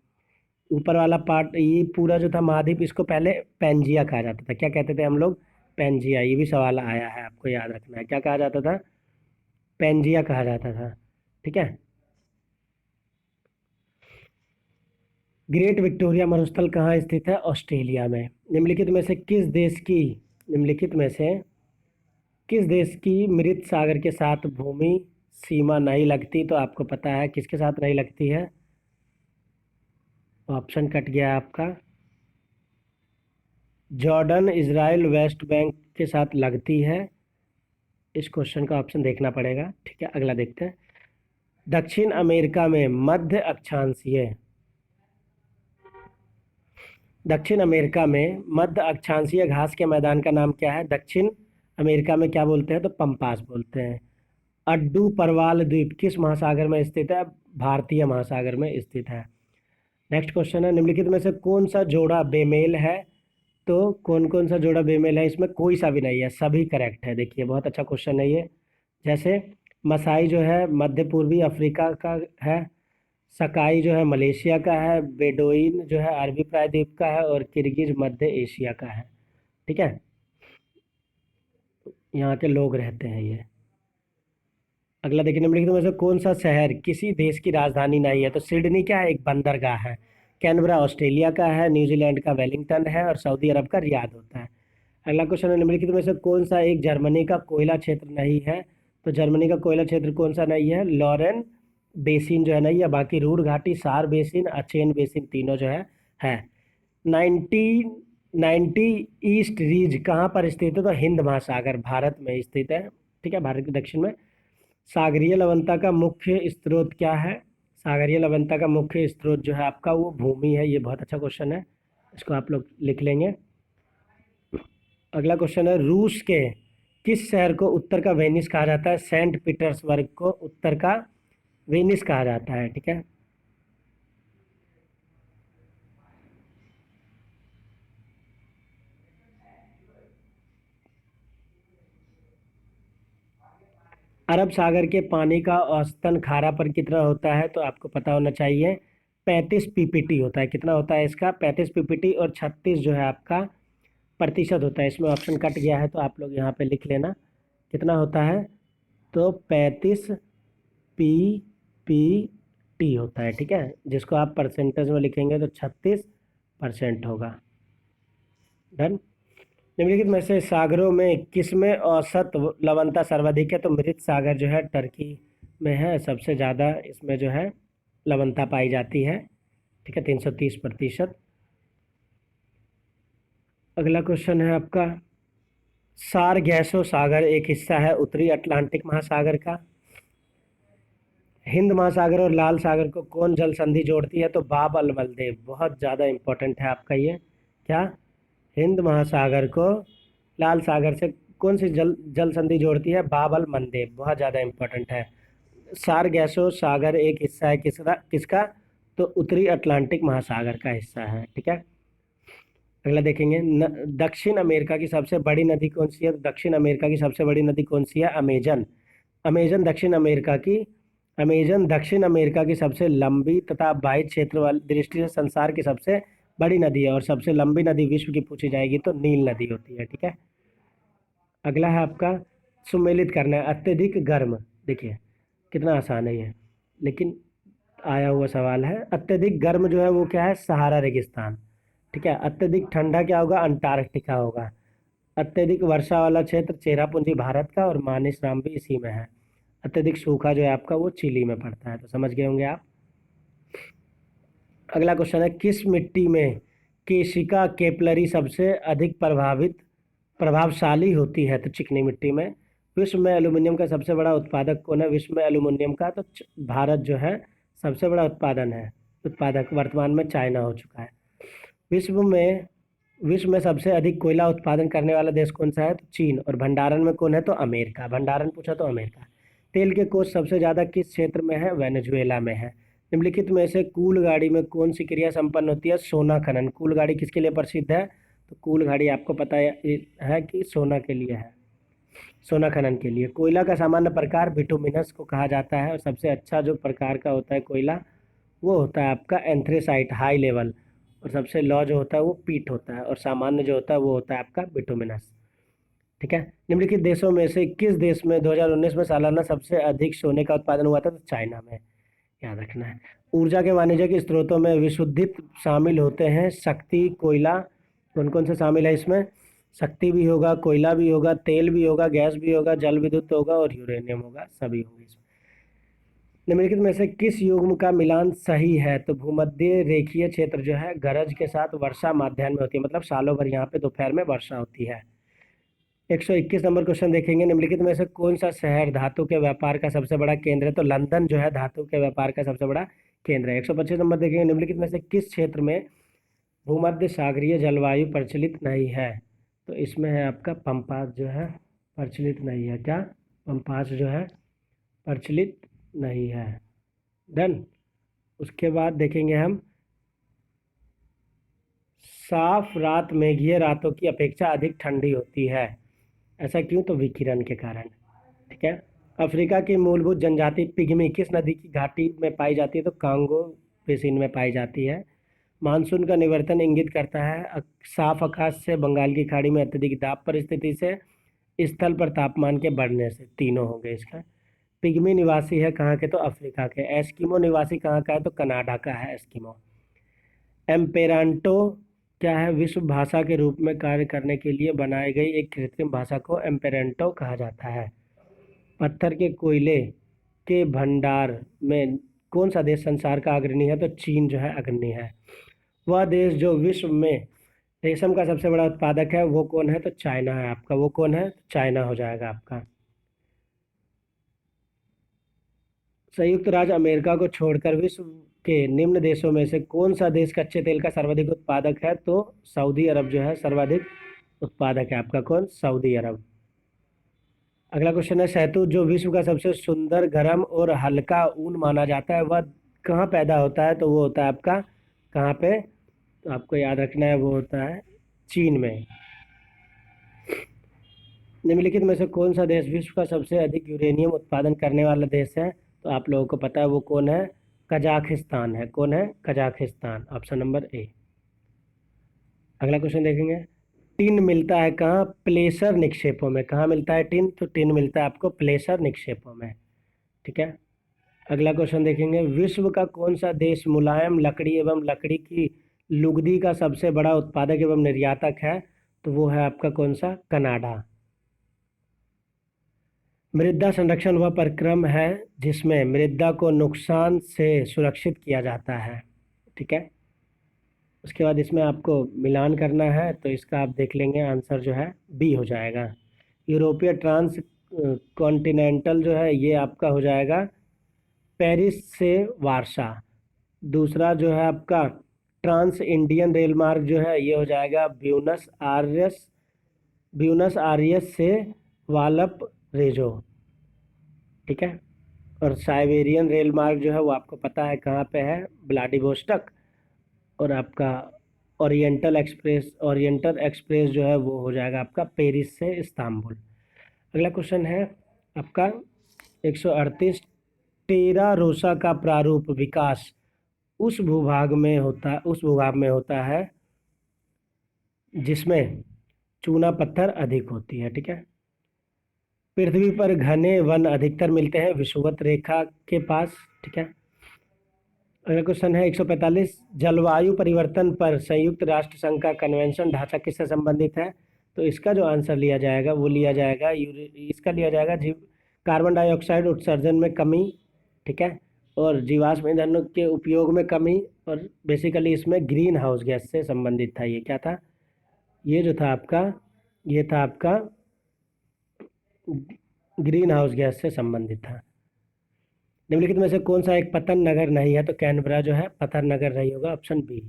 ऊपर वाला पार्ट, ये पूरा जो था महाद्वीप, इसको पहले पेंजिया कहा जाता था। क्या कहते थे हम लोग? पेंजिया। ये भी सवाल आया है, आपको याद रखना है। क्या कहा जाता था? पेंजिया कहा जाता था। ठीक है, ग्रेट विक्टोरिया मरुस्थल कहाँ स्थित है? ऑस्ट्रेलिया में। निम्नलिखित में से किस देश की मृत सागर के साथ भूमि सीमा नहीं लगती? तो आपको पता है किसके साथ नहीं लगती है? ऑप्शन कट गया आपका। जॉर्डन, इजराइल, वेस्ट बैंक के साथ लगती है। इस क्वेश्चन का ऑप्शन देखना पड़ेगा। ठीक है, अगला देखते हैं। दक्षिण अमेरिका में मध्य अक्षांशीय घास के मैदान का नाम क्या है? दक्षिण अमेरिका में क्या बोलते हैं? तो पंपास बोलते हैं। अड्डू परवाल द्वीप किस महासागर में स्थित है? भारतीय महासागर में स्थित है। नेक्स्ट क्वेश्चन है, निम्नलिखित में से कौन सा जोड़ा बेमेल है? तो कौन कौन सा जोड़ा बेमेल है? इसमें कोई सा भी नहीं है, सभी करेक्ट है। देखिए बहुत अच्छा क्वेश्चन है ये। जैसे मसाई जो है मध्य पूर्वी अफ्रीका का है, सकाई जो है मलेशिया का है, बेडोइन जो है अरबी प्रायद्वीप का है, और किर्गिज मध्य एशिया का है। ठीक है, यहाँ के लोग रहते हैं ये। अगला देखिए, निम्नलिखित में से कौन सा शहर किसी देश की राजधानी नहीं है? तो सिडनी क्या है? एक बंदरगाह है। कैनबरा ऑस्ट्रेलिया का है, न्यूजीलैंड का वेलिंगटन है, और सऊदी अरब का रियाद होता है। अगला क्वेश्चन है, निम्नलिखित में से कौन सा एक जर्मनी का कोयला क्षेत्र नहीं है? तो जर्मनी का कोयला क्षेत्र कौन सा नहीं है? लॉरेन बेसिन जो है नहीं है। बाकी रूर घाटी, सार बेसिन, अचेन बेसिन तीनों जो है। 1990 ईस्ट रीज कहाँ पर स्थित है? तो हिंद महासागर भारत में स्थित है। ठीक है, भारत के दक्षिण में। सागरीय लवणता का मुख्य स्रोत क्या है? सागरीय लवणता का मुख्य स्रोत जो है आपका वो भूमि है। ये बहुत अच्छा क्वेश्चन है, इसको आप लोग लिख लेंगे। अगला क्वेश्चन है, रूस के किस शहर को उत्तर का वेनिस कहा जाता है? सेंट पीटर्सबर्ग को उत्तर का वेनिस कहा जाता है। ठीक है। अरब सागर के पानी का औसतन खारापन कितना होता है? तो आपको पता होना चाहिए 35 पीपीटी होता है। कितना होता है इसका? 35 पीपीटी, और 36 जो है आपका प्रतिशत होता है। इसमें ऑप्शन कट गया है तो आप लोग यहाँ पे लिख लेना कितना होता है। तो 35 पीपीटी होता है। ठीक है, जिसको आप परसेंटेज में लिखेंगे तो 36% होगा। डन। निम्नलिखित में से सागरों में किसमें औसत लवणता सर्वाधिक है? तो मृत सागर जो है टर्की में है, सबसे ज़्यादा इसमें जो है लवणता पाई जाती है। ठीक है, 330%। अगला क्वेश्चन है आपका, सारगैसो सागर एक हिस्सा है उत्तरी अटलांटिक महासागर का। हिंद महासागर और लाल सागर को कौन जल संधि जोड़ती है? तो बाब अल मलदेव। बहुत ज़्यादा इंपॉर्टेंट है आपका ये। क्या? हिंद महासागर को लाल सागर से कौन सी जल जल संधि जोड़ती है? बाब अल मंदेब। बहुत ज़्यादा इंपॉर्टेंट है। सारगैसो सागर एक हिस्सा है किसका किसका? तो उत्तरी अटलांटिक महासागर का हिस्सा है। ठीक है। अगला देखेंगे, दक्षिण अमेरिका की सबसे बड़ी नदी कौन सी है? तो दक्षिण अमेरिका की सबसे बड़ी नदी कौन सी है? अमेजन। अमेजन दक्षिण अमेरिका की अमेजन दक्षिण अमेरिका की सबसे लंबी तथा बाह्य क्षेत्र वाली दृष्टि से संसार की सबसे बड़ी नदी है, और सबसे लंबी नदी विश्व की पूछी जाएगी तो नील नदी होती है। ठीक है। अगला है आपका, सुमेलित करना है अत्यधिक गर्म। देखिए कितना आसान है ये, लेकिन आया हुआ सवाल है। अत्यधिक गर्म जो है वो क्या है? सहारा रेगिस्तान। ठीक है। अत्यधिक ठंडा क्या होगा? अंटार्कटिका होगा। अत्यधिक वर्षा वाला क्षेत्र चेरापूंजी भारत का, और मानिस राम भी इसी में है। अत्यधिक सूखा जो है आपका वो चिली में पड़ता है। तो समझ गए होंगे आप। अगला क्वेश्चन है, किस मिट्टी में केशिका केपलरी सबसे अधिक प्रभावशाली होती है? तो चिकनी मिट्टी में। विश्व में एल्यूमिनियम का सबसे बड़ा उत्पादक कौन है? विश्व में एल्यूमिनियम का तो भारत जो है सबसे बड़ा उत्पादक वर्तमान में चाइना हो चुका है। विश्व में विश्व में सबसे अधिक कोयला उत्पादन करने वाला देश कौन सा है? तो चीन। और भंडारण में कौन है? तो अमेरिका। भंडारण पूछा तो अमेरिका। तेल के कोष सबसे ज़्यादा किस क्षेत्र में है? वेनेजुएला में है। निम्नलिखित में से कूल गाड़ी में कौन सी क्रिया संपन्न होती है? सोना खनन। कूल गाड़ी किसके लिए प्रसिद्ध है? तो कूल गाड़ी आपको पता है कि सोना के लिए है, सोना खनन के लिए। कोयला का सामान्य प्रकार बिटुमिनस को कहा जाता है, और सबसे अच्छा जो प्रकार का होता है कोयला वो होता है आपका एंथ्रेसाइट हाई लेवल, और सबसे लो जो होता है वो पीट होता है, और सामान्य जो होता है वो होता है आपका बिटुमिनस। ठीक है। निम्नलिखित देशों में से किस देश में 2019 में सालाना सबसे अधिक सोने का उत्पादन हुआ था? तो चाइना में। याद रखना है। ऊर्जा के वाणिज्यिक स्रोतों में विशुद्धित शामिल होते हैं शक्ति, कोयला। कौन कौन से शामिल है इसमें? शक्ति भी होगा, कोयला भी होगा, तेल भी होगा, गैस भी होगा, जल विद्युत होगा, और यूरेनियम होगा। सभी होंगे इसमें। निम्नलिखित में से किस युग्म का मिलान सही है? तो भूमध्य रेखीय क्षेत्र जो है गरज के साथ वर्षा माध्यान्ह में होती है, मतलब सालों भर यहाँ पे दोपहर में वर्षा होती है। 121 नंबर क्वेश्चन देखेंगे, निम्नलिखित में से कौन सा शहर धातु के व्यापार का सबसे बड़ा केंद्र है? तो लंदन जो है धातु के व्यापार का सबसे बड़ा केंद्र है। 125 नंबर देखेंगे, निम्नलिखित में से किस क्षेत्र में भूमध्य सागरीय जलवायु प्रचलित नहीं है? तो इसमें है आपका पंपास जो है प्रचलित नहीं है। क्या? पंपास जो है प्रचलित नहीं है। डन। उसके बाद देखेंगे हम, साफ रात मेघीय रातों की अपेक्षा अधिक ठंडी होती है। ऐसा क्यों? तो विकिरण के कारण। ठीक है। अफ्रीका की मूलभूत जनजाति पिग्मी किस नदी की घाटी में पाई जाती है? तो कांगो बेसिन में पाई जाती है। मानसून का निवर्तन इंगित करता है साफ आकाश से, बंगाल की खाड़ी में अत्यधिक दाब परिस्थिति से, स्थल पर तापमान के बढ़ने से। तीनों हो गए इसका। पिग्मी निवासी है कहाँ के? तो अफ्रीका के। एस्किमो निवासी कहाँ का है? तो कनाडा का है एस्किमो। एम्पेरांटो क्या है? विश्व भाषा के रूप में कार्य करने के लिए बनाई गई एक कृत्रिम भाषा को एम्पेरेंटो कहा जाता है। पत्थर के कोयले के भंडार में कौन सा देश संसार का अग्रणी है? तो चीन जो है अग्रणी है। वह देश जो विश्व में रेशम का सबसे बड़ा उत्पादक है वो कौन है? तो चाइना है आपका। वो कौन है? चाइना हो जाएगा आपका। संयुक्त राज्य अमेरिका को छोड़कर विश्व के निम्न देशों में से कौन सा देश कच्चे तेल का सर्वाधिक उत्पादक है? तो सऊदी अरब जो है सर्वाधिक उत्पादक है आपका कौन? सऊदी अरब। अगला क्वेश्चन है, शहतूत जो विश्व का सबसे सुंदर, गर्म और हल्का ऊन माना जाता है, वह कहाँ पैदा होता है? तो वो होता है आपका कहाँ पे? तो आपको याद रखना है, वो होता है चीन में। निम्नलिखित में से कौन सा देश विश्व का सबसे अधिक यूरेनियम उत्पादन करने वाला देश है? तो आप लोगों को पता है वो कौन है? कजाकिस्तान है। कौन है? Kazakhstan, option number A. अगला क्वेश्चन देखेंगे, टिन मिलता है कहाँ? प्लेसर निक्षेपों में। कहाँ मिलता है टिन? तो टिन मिलता है आपको प्लेसर निक्षेपों में। ठीक है। अगला क्वेश्चन देखेंगे, विश्व का कौन सा देश मुलायम लकड़ी एवं लकड़ी की लुगदी का सबसे बड़ा उत्पादक एवं निर्यातक है? तो वो है आपका कौन सा? कनाडा। मृदा संरक्षण वह प्रक्रम है जिसमें मृदा को नुकसान से सुरक्षित किया जाता है। ठीक है। उसके बाद इसमें आपको मिलान करना है, तो इसका आप देख लेंगे, आंसर जो है बी हो जाएगा। यूरोपीय ट्रांस कॉन्टिनेंटल जो है ये आपका हो जाएगा पेरिस से वारसा। दूसरा जो है आपका ट्रांस इंडियन रेल मार्ग जो है ये हो जाएगा ब्यूनस आयर्स से वालप रेजो। ठीक है। और साइबेरियन रेल मार्ग जो है वो आपको पता है कहाँ पे है? व्लादिवोस्टॉक। और आपका ओरिएंटल एक्सप्रेस जो है वो हो जाएगा आपका पेरिस से इस्तांबुल। अगला क्वेश्चन है आपका 138, टेरा रोसा का प्रारूप विकास उस भूभाग में होता है जिसमें चूना पत्थर अधिक होती है। ठीक है। पृथ्वी पर घने वन अधिकतर मिलते हैं विषुवत रेखा के पास। ठीक है। अगला क्वेश्चन है 145, जलवायु परिवर्तन पर संयुक्त राष्ट्र संघ का कन्वेंशन ढांचा किससे संबंधित है? तो इसका जो आंसर लिया जाएगा वो लिया जाएगा इसका लिया जाएगा जीव कार्बन डाइऑक्साइड उत्सर्जन में कमी। ठीक है। और जीवाश्म ईंधन के उपयोग में कमी। और बेसिकली इसमें ग्रीन हाउस गैस से संबंधित था। ये क्या था? ये जो था आपका, ये था आपका ग्रीन हाउस गैस से संबंधित था। निम्नलिखित में से कौन सा एक पतन नगर नहीं है? तो कैनबरा जो है पतन नगर नहीं होगा, ऑप्शन बी।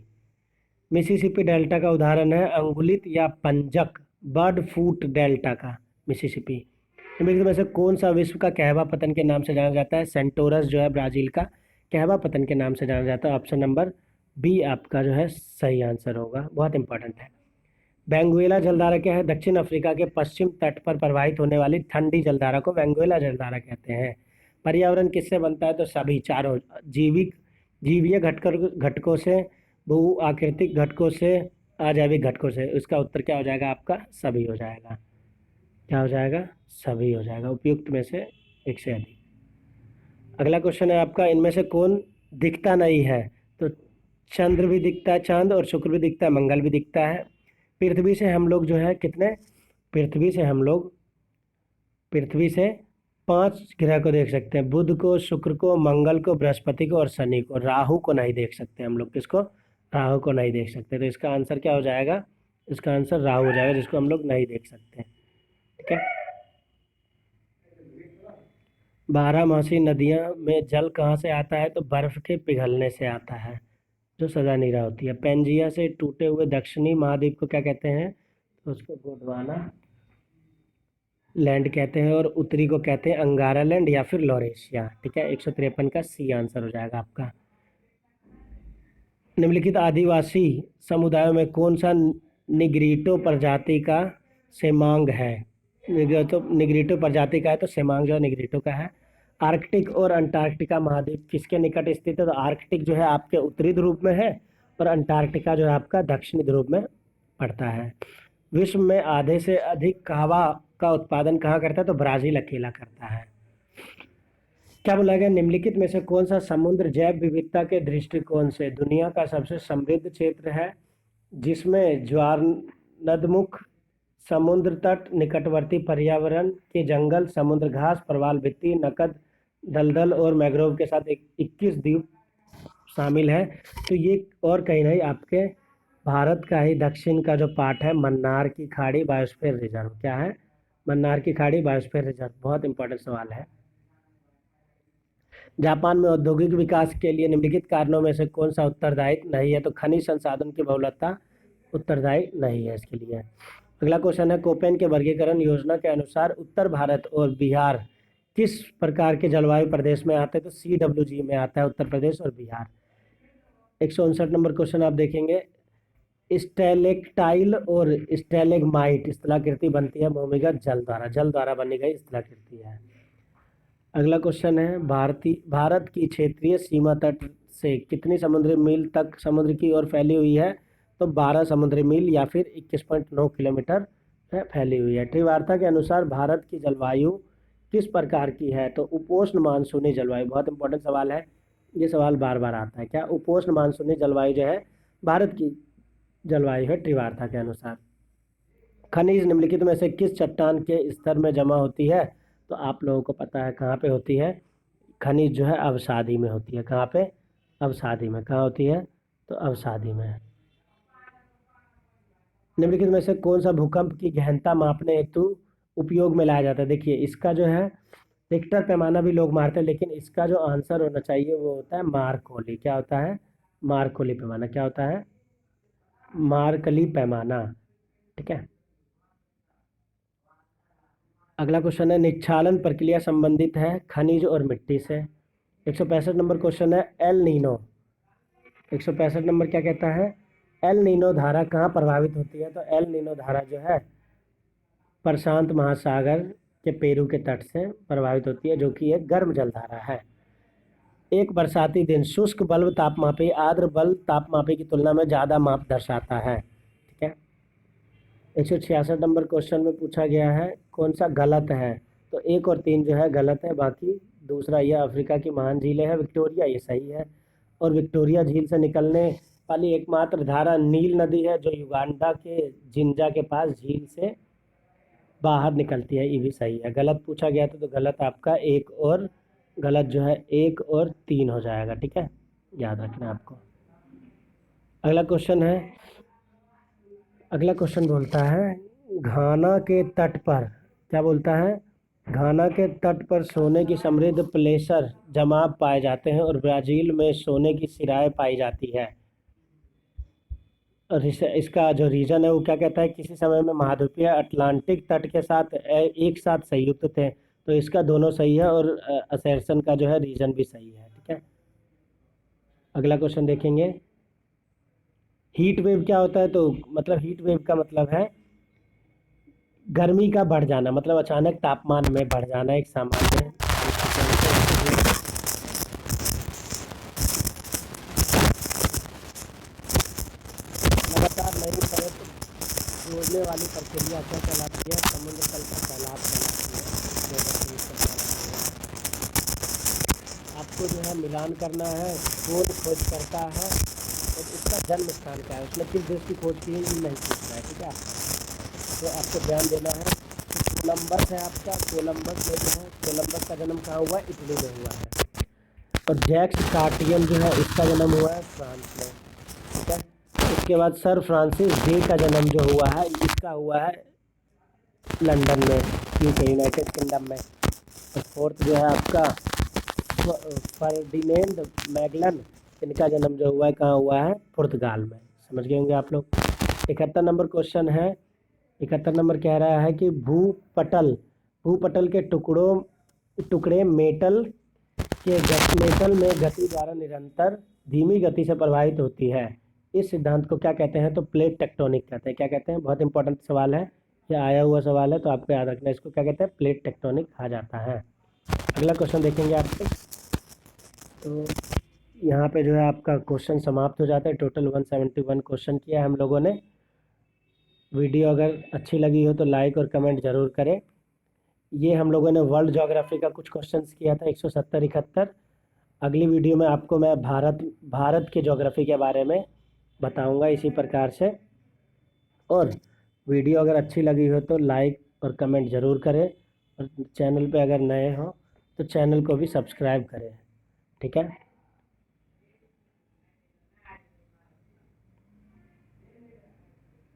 मिसिसिपी डेल्टा का उदाहरण है अंगुलित या पंजक बर्ड फूट डेल्टा का मिसिसिपी। निम्नलिखित में से कौन सा विश्व का कहवा पतन के नाम से जाना जाता है? सेंटोरस जो है ब्राजील का कहवा पतन के नाम से जाना जाता है, ऑप्शन नंबर बी आपका जो है सही आंसर होगा। बहुत इंपॉर्टेंट है। वेंगुएला जलधारा क्या है? दक्षिण अफ्रीका के पश्चिम तट पर प्रवाहित होने वाली ठंडी जलधारा को वेंगुएला जलधारा कहते हैं। पर्यावरण किससे बनता है? तो सभी चारों जीवीय घटकों से, भू आकृतिक घटकों से, अजैविक घटकों से। इसका उत्तर क्या हो जाएगा आपका? सभी हो जाएगा। क्या हो जाएगा? सभी हो जाएगा, उपयुक्त में से एक से अधिक। अगला क्वेश्चन है आपका, इनमें से कौन दिखता नहीं है? तो चंद्र भी दिखता है, चांद, और शुक्र भी दिखता है, मंगल भी दिखता है। पृथ्वी से हम लोग जो है कितने, पृथ्वी से 5 ग्रह को देख सकते हैं, बुध को, शुक्र को, मंगल को, बृहस्पति को और शनि को। राहु को नहीं देख सकते हम लोग। किसको? राहु को नहीं देख सकते। तो इसका आंसर क्या हो जाएगा? इसका आंसर राहु हो जाएगा, जिसको हम लोग नहीं देख सकते। ठीक है। बारहमासी नदियाँ में जल कहाँ से आता है? तो बर्फ के पिघलने से आता है, जो सदा नीरा होती है। पेंजिया से टूटे हुए दक्षिणी महाद्वीप को क्या कहते हैं? तो उसको गोंडवाना लैंड कहते हैं, और उत्तरी को कहते हैं अंगारा लैंड या फिर लॉरेशिया। ठीक है। 153 का सी आंसर हो जाएगा आपका। निम्नलिखित आदिवासी समुदायों में कौन सा निग्रिटो प्रजाति का सेमांग है? निग्रिटो प्रजाति का है, तो सेमांग जो है निग्रिटो का है। आर्कटिक और अंटार्कटिका महाद्वीप किसके निकट स्थित है? तो आर्कटिक जो है आपके उत्तरी ध्रुव में है, और अंटार्कटिका जो है आपका दक्षिणी ध्रुव में पड़ता है। विश्व में आधे से अधिक कहवा का उत्पादन कहाँ करता है? तो ब्राजील अकेला करता है। क्या बोला गया? निम्नलिखित में से कौन सा समुद्र जैव विविधता के दृष्टिकोण से दुनिया का सबसे समृद्ध क्षेत्र है, जिसमें ज्वार नदमुख, समुद्र तट, निकटवर्ती पर्यावरण के जंगल, समुद्र घास, प्रवाल भित्ति, नकद, दलदल और मैंग्रोव के साथ 21 द्वीप शामिल है। तो ये और कहीं नहीं, आपके भारत का ही दक्षिण का जो पार्ट है, मन्नार की खाड़ी बायोस्फीयर रिजर्व। क्या है? मन्नार की खाड़ी बायोस्फीयर रिजर्व। बहुत इंपॉर्टेंट सवाल है। जापान में औद्योगिक विकास के लिए निम्नलिखित कारणों में से कौन सा उत्तरदायी नहीं है? तो खनिज संसाधन की बहुलता उत्तरदायी नहीं है इसके लिए। अगला क्वेश्चन है, कोपेन के वर्गीकरण योजना के अनुसार उत्तर भारत और बिहार किस प्रकार के जलवायु प्रदेश में आते हैं? तो CWG में आता है उत्तर प्रदेश और बिहार। 159 नंबर क्वेश्चन आप देखेंगे, स्टेलेक्टाइल और स्टेलेग्माइट स्थलाकृति बनती है भूमिगत जल द्वारा बनी गई स्थलाकृति है। अगला क्वेश्चन है, भारत की क्षेत्रीय सीमा तट से कितनी समुद्री मील तक समुद्र की ओर फैली हुई है? तो 12 समुद्री मील या फिर 21.9 किलोमीटर फैली हुई है। त्रिवार्ता के अनुसार भारत की जलवायु किस प्रकार की है? तो उपोष्ण मानसूनी जलवायु। बहुत इंपॉर्टेंट सवाल है, ये सवाल बार बार आता है। क्या उपोष्ण मानसूनी जलवायु जो है भारत की जलवायु है त्रिवार्ता के अनुसार। खनिज निम्नलिखित में से किस चट्टान के स्तर में जमा होती है? तो आप लोगों को पता है कहाँ पे होती है, खनिज जो है अवसादी में होती है। कहाँ पे? अवसादी में। कहाँ होती है? तो अवसादी में। निम्नलिखित में से कौन सा भूकंप की गहनता मापने हेतु उपयोग में लाया जाता है? देखिए, इसका जो है रिक्टर पैमाना भी लोग मारते हैं, लेकिन इसका जो आंसर होना चाहिए वो होता है मार्कोली। क्या होता है? मार्कोली पैमाना। क्या होता है? मार्कली पैमाना। ठीक है। अगला क्वेश्चन है, निक्षालन प्रक्रिया संबंधित है खनिज और मिट्टी से। 165 नंबर क्वेश्चन है, एल नीनो। 165 नंबर क्या कहता है? एल नीनो धारा कहाँ प्रभावित होती है? तो एल नीनो धारा जो है प्रशांत महासागर के पेरू के तट से प्रभावित होती है, जो कि एक गर्म जल धारा है। एक बरसाती दिन शुष्क बल्ब तापमापी आर्द्र बल्ब तापमापी की तुलना में ज़्यादा माप दर्शाता है। ठीक है। 166 नंबर क्वेश्चन में पूछा गया है, कौन सा गलत है? तो 1 और 3 जो है गलत है, बाकी दूसरा यह अफ्रीका की महान झीलें है विक्टोरिया, ये सही है। और विक्टोरिया झील से निकलने वाली एकमात्र धारा नील नदी है, जो युगांडा के जिंजा के पास झील से बाहर निकलती है, ये भी सही है। गलत पूछा गया था तो गलत आपका 1 और गलत जो है 1 और 3 हो जाएगा। ठीक है, याद रखना आपको। अगला क्वेश्चन बोलता है, घाना के तट पर, क्या बोलता है? घाना के तट पर सोने की समृद्ध प्लेसर जमाव पाए जाते हैं और ब्राज़ील में सोने की सिराएं पाई जाती है। और इसका जो रीजन है वो क्या कहता है? किसी समय में महाद्वीपीय अटलांटिक तट के साथ एक साथ संयुक्त थे। तो इसका दोनों सही है और असर्शन का जो है रीजन भी सही है। ठीक है। अगला क्वेश्चन देखेंगे, हीट वेव क्या होता है? तो मतलब हीट वेव का मतलब है गर्मी का बढ़ जाना, मतलब अचानक तापमान में बढ़ जाना एक सामान्य लगातार नई परत जोड़ने वाली प्रक्रिया क्या कहलाती है? समुद्र तल का फैलाव कहलाती है। आपको जो है मिलान करना है, कौन खोज करता है और उसका जन्म स्थान क्या है, उसने किस देश की खोज की है, ये नहीं पूछना है। ठीक है, तो आपको ध्यान देना है। कोलंबस है आपका, कोलंबस में जो है कोलंबस का जन्म कहाँ हुआ? इटली में हुआ है। और जैक्स कार्टियन जो है इसका जन्म हुआ है फ्रांस में। ठीक है। उसके बाद सर फ्रांसिस डे का जन्म जो हुआ है इसका हुआ है लंदन में, यूके, यूनाइटेड किंगडम में। और फोर्थ जो है आपका फर्डिनेंड मैगलन, इनका जन्म जो हुआ है कहाँ हुआ है? पुर्तगाल में। समझ गए होंगे आप लोग। 71 नंबर क्वेश्चन है, 71 नंबर कह रहा है कि भूपटल के टुकड़े मेटल में गति द्वारा निरंतर धीमी गति से प्रभावित होती है। इस सिद्धांत को क्या कहते हैं? तो प्लेट टेक्टोनिक कहते हैं। क्या कहते हैं? बहुत इंपॉर्टेंट सवाल है, ये आया हुआ सवाल है, तो आपको याद रखना है। इसको क्या कहते हैं? प्लेट टेक्टोनिक कहा जाता है। अगला क्वेश्चन देखेंगे आपसे, तो यहाँ पे जो है आपका क्वेश्चन समाप्त हो जाता है। टोटल 171 क्वेश्चन किया हम लोगों ने। वीडियो अगर अच्छी लगी हो तो लाइक और कमेंट जरूर करें। ये हम लोगों ने वर्ल्ड ज्योग्राफी का कुछ क्वेश्चंस किया था, 170 71। अगली वीडियो में आपको मैं भारत के ज्योग्राफी के बारे में बताऊंगा इसी प्रकार से। और वीडियो अगर अच्छी लगी हो तो लाइक और कमेंट ज़रूर करें, और चैनल पे अगर नए हो तो चैनल को भी सब्सक्राइब करें। ठीक है।